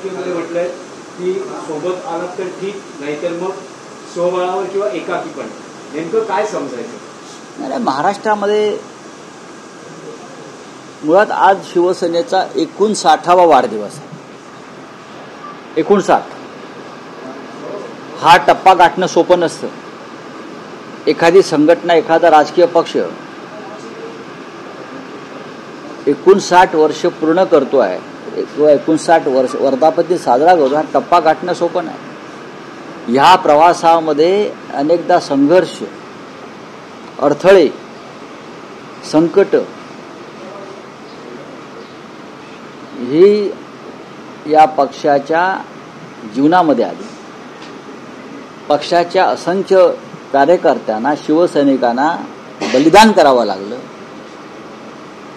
बैठकीमध्ये म्हटलंय की सोबत आलात तर ठीक, नाहीतर मग स्वबळावर किंवा एकाकीपण. नेमकं काय समजायचं? नाही, महाराष्ट्रामध्ये मुळात आज शिवसेनेचा 59वा वाढदिवस आहे. 59 हा टप्पा गाठणं सोपं नसतं. एखादी संघटना, एखादा राजकीय पक्ष 59 वर्ष पूर्ण करतो आहे किंवा 59 वर्ष वर्धापती साजरा करतो, हा टप्पा गाठणं सोपं नाही. ह्या प्रवासामध्ये अनेकदा संघर्ष, अडथळे, संकट ही या पक्षाच्या जीवनामध्ये आली. पक्षाच्या असंख्य कार्यकर्त्यांना, शिवसैनिकांना बलिदान करावं लागलं.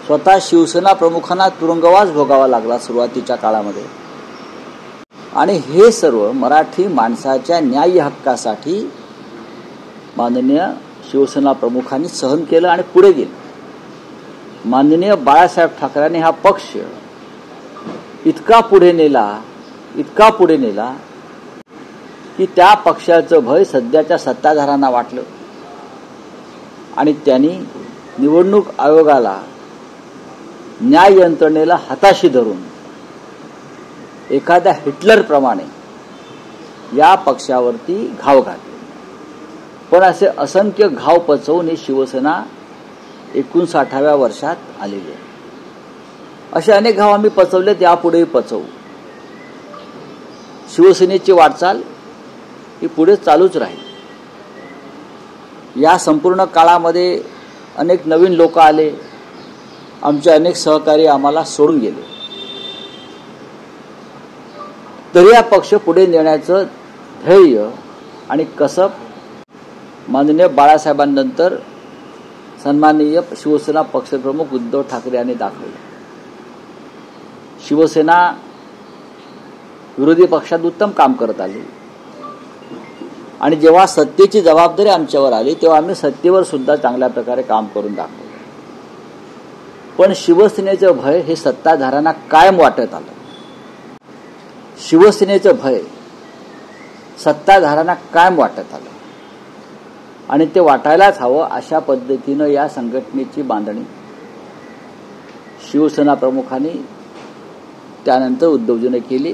स्वतः शिवसेना प्रमुखांना तुरुंगवास भोगावा लागला सुरुवातीच्या काळामध्ये. आणि हे सर्व मराठी माणसाच्या न्याय्य हक्कासाठी माननीय शिवसेना प्रमुखांनी सहन केलं आणि पुढे गेलं. माननीय बाळासाहेब ठाकरेंनी हा पक्ष इतका पुढे नेला की त्या पक्षाचं भय सध्याच्या सत्ताधाऱ्यांना वाटलं आणि त्यांनी निवडणूक आयोगाला, न्याय यंत्रणेला हाताशी धरून एखाद्या हिटलरप्रमाणे या पक्षावरती घाव घातले. पण असे असंख्य घाव पचवून ही शिवसेना 59व्या वर्षात आलेली आहे. असे अनेक घाव आम्ही पचवलेत, यापुढेही पचवू. शिवसेनेची वाटचाल ही पुढे चालूच राहील. या संपूर्ण काळामध्ये अनेक नवीन लोक आले, आमचे अनेक सहकारी आम्हाला सोडून गेले, तरी हा पक्ष पुढे नेण्याचं ध्येय आणि कसब माननीय बाळासाहेबांनंतर सन्माननीय शिवसेना पक्षप्रमुख उद्धव ठाकरे यांनी दाखवलं. शिवसेना विरोधी पक्षात उत्तम काम करत आली आणि जेव्हा सत्तेची जबाबदारी आमच्यावर आली तेव्हा आम्ही सत्तेवर सुद्धा चांगल्या प्रकारे काम करून दाखवलं. पण शिवसेनेचं भय हे सत्ताधाऱ्यांना कायम वाटत आलं. शिवसेनेचं भय सत्ताधाऱ्यांना कायम वाटत आलं आणि ते वाटायलाच हवं. अशा पद्धतीनं या संघटनेची बांधणी शिवसेना प्रमुखांनी त्यानंतर उद्धवजीने केली.